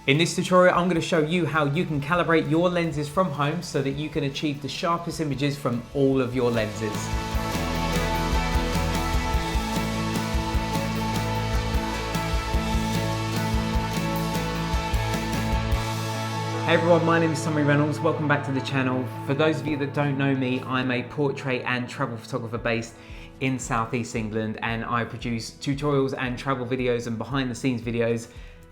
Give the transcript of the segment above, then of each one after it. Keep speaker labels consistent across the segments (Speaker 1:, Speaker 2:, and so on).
Speaker 1: In this tutorial, I'm going to show you how you can calibrate your lenses from home so that you can achieve the sharpest images from all of your lenses. Hey everyone, my name is Tommy Reynolds. Welcome back to the channel. For those of you that don't know me, I'm a portrait and travel photographer based in Southeast England, and I produce tutorials and travel videos and behind the scenes videos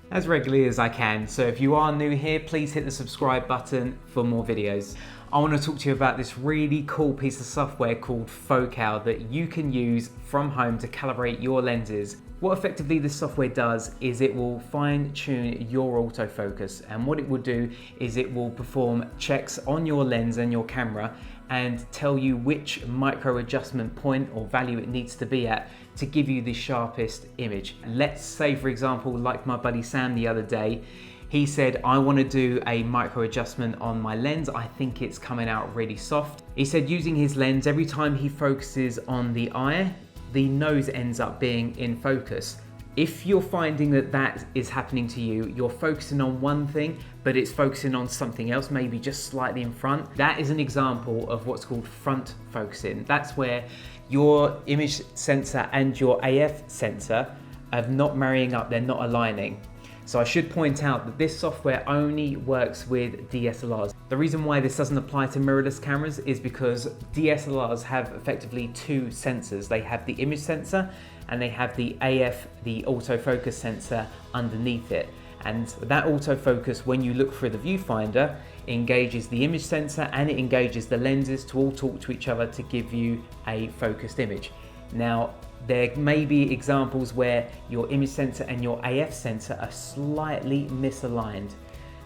Speaker 1: as regularly as I can. So if you are new here, please hit the subscribe button for more videos. I want to talk to you about this really cool piece of software called Focal that you can use from home to calibrate your lenses. What effectively this software does is it will fine tune your autofocus, and what it will do is it will perform checks on your lens and your camera and tell you which micro adjustment point or value it needs to be at to give you the sharpest image. Let's say, for example, like my buddy Sam the other day, he said, I want to do a micro adjustment on my lens. I think it's coming out really soft. He said using his lens, every time he focuses on the eye, the nose ends up being in focus. If you're finding that that is happening to you, you're focusing on one thing, but it's focusing on something else, maybe just slightly in front. That is an example of what's called front focusing. That's where your image sensor and your AF sensor are not marrying up, they're not aligning. So I should point out that this software only works with DSLRs. The reason why this doesn't apply to mirrorless cameras is because DSLRs have effectively two sensors. They have the image sensor and they have the AF, the autofocus sensor underneath it. And that autofocus, when you look through the viewfinder, engages the image sensor and it engages the lenses to all talk to each other to give you a focused image. Now, there may be examples where your image sensor and your AF sensor are slightly misaligned.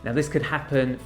Speaker 1: Now this could happen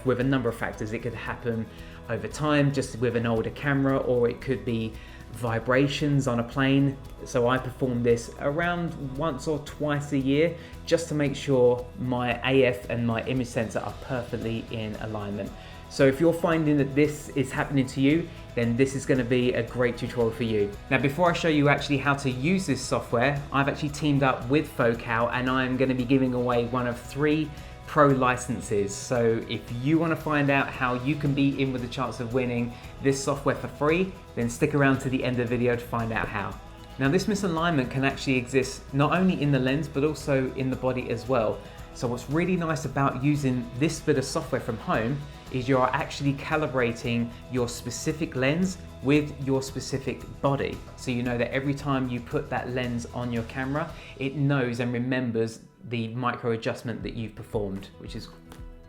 Speaker 1: with a number of factors. It could happen over time, just with an older camera, or it could be vibrations on a plane. So I perform this around once or twice a year just to make sure my AF and my image sensor are perfectly in alignment. So if you're finding that this is happening to you, then this is going to be a great tutorial for you. Now before I show you actually how to use this software, I've actually teamed up with Focal and I'm going to be giving away one of 3 pro licenses. So if you want to find out how you can be in with the chance of winning this software for free, then stick around to the end of the video to find out how. Now this misalignment can actually exist not only in the lens but also in the body as well. So what's really nice about using this bit of software from home is you're actually calibrating your specific lens with your specific body. So you know that every time you put that lens on your camera, it knows and remembers the micro adjustment that you've performed, which is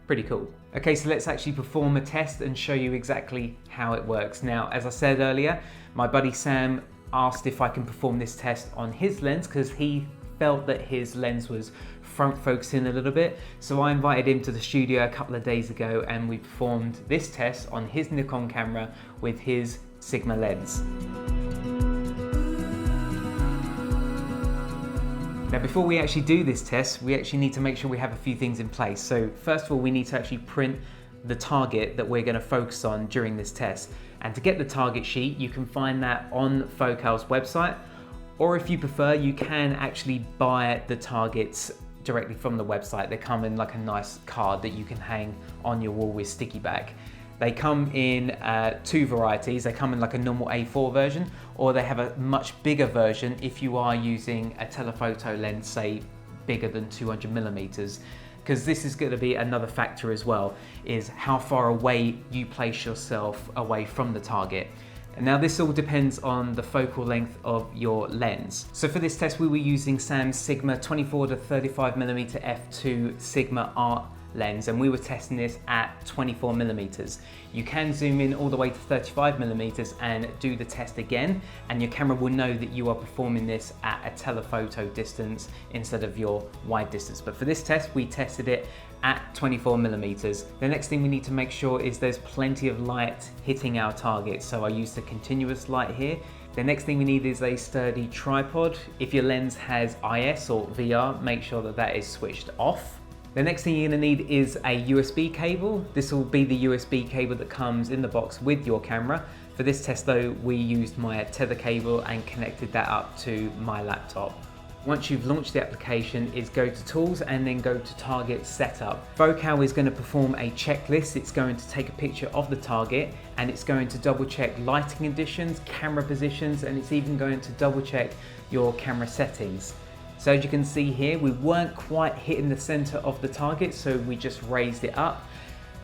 Speaker 1: pretty cool. Okay, so let's actually perform a test and show you exactly how it works. Now, as I said earlier, my buddy Sam asked if I can perform this test on his lens because he felt that his lens was front focusing a little bit. So I invited him to the studio a couple of days ago and we performed this test on his Nikon camera with his Sigma lens. Now before we actually do this test, we actually need to make sure we have a few things in place. So first of all, we need to actually print the target that we're going to focus on during this test. And to get the target sheet, you can find that on Focal's website, or if you prefer, you can actually buy the targets directly from the website. They come in like a nice card that you can hang on your wall with sticky back. They come in 2 varieties. They come in like a normal A4 version, or they have a much bigger version if you are using a telephoto lens, say bigger than 200 millimeters. Because this is going to be another factor as well, is how far away you place yourself away from the target. And now this all depends on the focal length of your lens. So for this test, we were using Sam's Sigma 24 to 35mm f2 Sigma Art lens, and we were testing this at 24mm. You can zoom in all the way to 35mm and do the test again, and your camera will know that you are performing this at a telephoto distance instead of your wide distance. But for this test, we tested it at 24mm. The next thing we need to make sure is there's plenty of light hitting our target. So I used a continuous light here. The next thing we need is a sturdy tripod. If your lens has IS or VR, make sure that that is switched off. The next thing you're going to need is a USB cable. This will be the USB cable that comes in the box with your camera. For this test though, we used my tether cable and connected that up to my laptop. once you've launched the application, is go to Tools and then go to Target Setup. Focal is going to perform a checklist. It's going to take a picture of the target and it's going to double check lighting conditions, camera positions, and it's even going to double check your camera settings. So as you can see here, we weren't quite hitting the center of the target, so we just raised it up.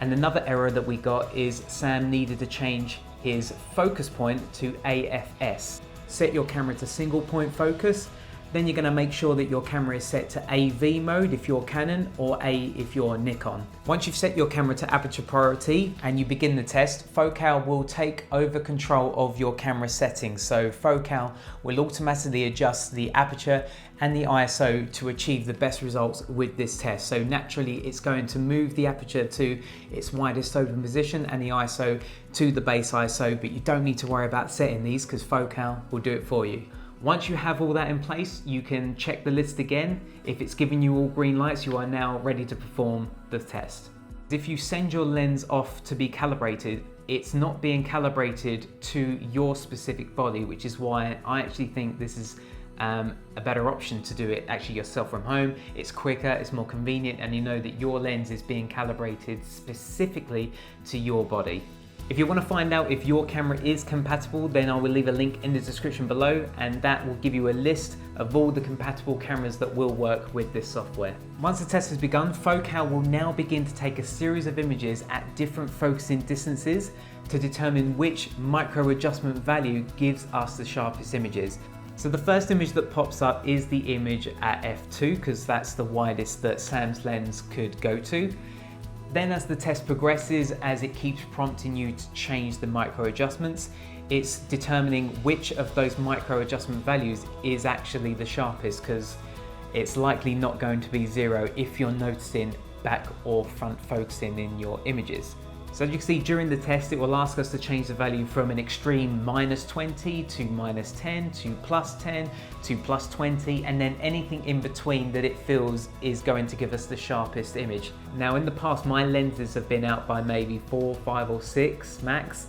Speaker 1: And another error that we got is Sam needed to change his focus point to AFS. Set your camera to single point focus. Then you're going to make sure that your camera is set to AV mode if you're Canon or A if you're Nikon. Once you've set your camera to aperture priority and you begin the test, Focal will take over control of your camera settings. So Focal will automatically adjust the aperture and the ISO to achieve the best results with this test. So naturally it's going to move the aperture to its widest open position and the ISO to the base ISO, but you don't need to worry about setting these because Focal will do it for you. Once you have all that in place, you can check the list again. If it's giving you all green lights, you are now ready to perform the test. If you send your lens off to be calibrated, it's not being calibrated to your specific body, which is why I actually think this is a better option to do it actually yourself from home. It's quicker, it's more convenient, and you know that your lens is being calibrated specifically to your body. If you want to find out if your camera is compatible, then I will leave a link in the description below, and that will give you a list of all the compatible cameras that will work with this software. Once the test has begun, Focal will now begin to take a series of images at different focusing distances to determine which micro adjustment value gives us the sharpest images. So the first image that pops up is the image at f2 because that's the widest that Sam's lens could go to. Then as the test progresses, as it keeps prompting you to change the micro adjustments, it's determining which of those micro adjustment values is actually the sharpest, because it's likely not going to be 0 if you're noticing back or front focusing in your images. So as you can see, during the test, it will ask us to change the value from an extreme -20 to -10 to +10 to +20, and then anything in between that it feels is going to give us the sharpest image. Now in the past, my lenses have been out by maybe 4, 5 or 6 max,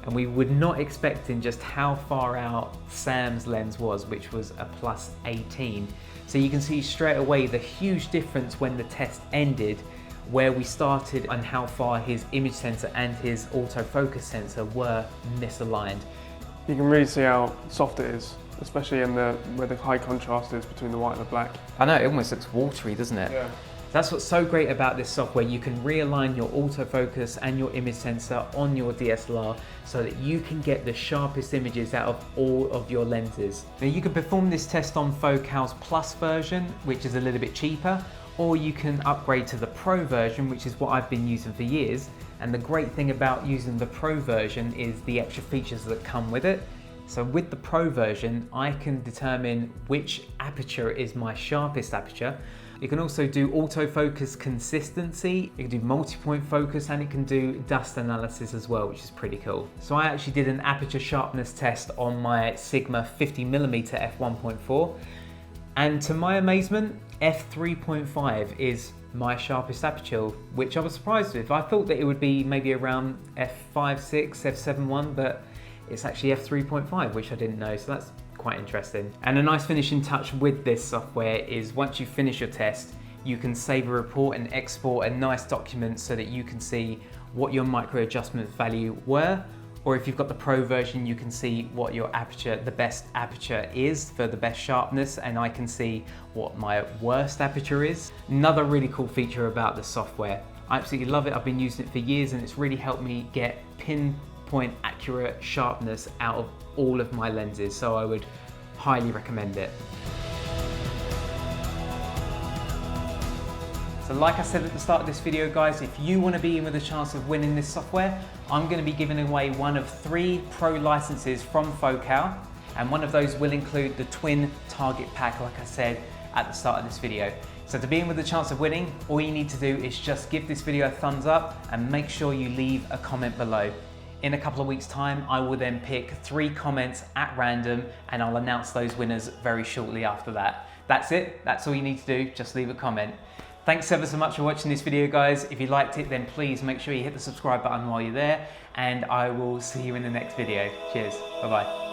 Speaker 1: and we were not expecting just how far out Sam's lens was, which was a +18. So you can see straight away the huge difference when the test ended, where we started and how far his image sensor and his autofocus sensor were misaligned.
Speaker 2: You can really see how soft it is, especially in where the high contrast is between the white and the black.
Speaker 1: I know, it almost looks watery, doesn't it?
Speaker 2: Yeah.
Speaker 1: That's what's so great about this software. You can realign your autofocus and your image sensor on your DSLR so that you can get the sharpest images out of all of your lenses. Now you can perform this test on Focal's Plus version, which is a little bit cheaper, or you can upgrade to the Pro version, which is what I've been using for years. And the great thing about using the Pro version is the extra features that come with it. So with the Pro version, I can determine which aperture is my sharpest aperture. You can also do autofocus consistency, you can do multi-point focus, and it can do dust analysis as well, which is pretty cool. So I actually did an aperture sharpness test on my Sigma 50mm f1.4. And to my amazement, f3.5 is my sharpest aperture, which I was surprised with. I thought that it would be maybe around f5.6, f7.1, but it's actually f3.5, which I didn't know, so that's quite interesting. And a nice finishing touch with this software is once you finish your test, you can save a report and export a nice document so that you can see what your micro adjustment value were. Or if you've got the Pro version, you can see what your aperture, the best aperture is for the best sharpness, and I can see what my worst aperture is. Another really cool feature about the software. I absolutely love it. I've been using it for years and it's really helped me get pinpoint accurate sharpness out of all of my lenses. So I would highly recommend it. So like I said at the start of this video, guys, if you want to be in with a chance of winning this software, I'm going to be giving away one of 3 Pro licenses from Focal, and one of those will include the twin target pack, like I said at the start of this video. So to be in with a chance of winning, all you need to do is just give this video a thumbs up and make sure you leave a comment below. In a couple of weeks' time, I will then pick 3 comments at random and I'll announce those winners very shortly after that. That's it, that's all you need to do, just leave a comment. Thanks ever so much for watching this video, guys. If you liked it, then please make sure you hit the subscribe button while you're there, and I will see you in the next video. Cheers, bye-bye.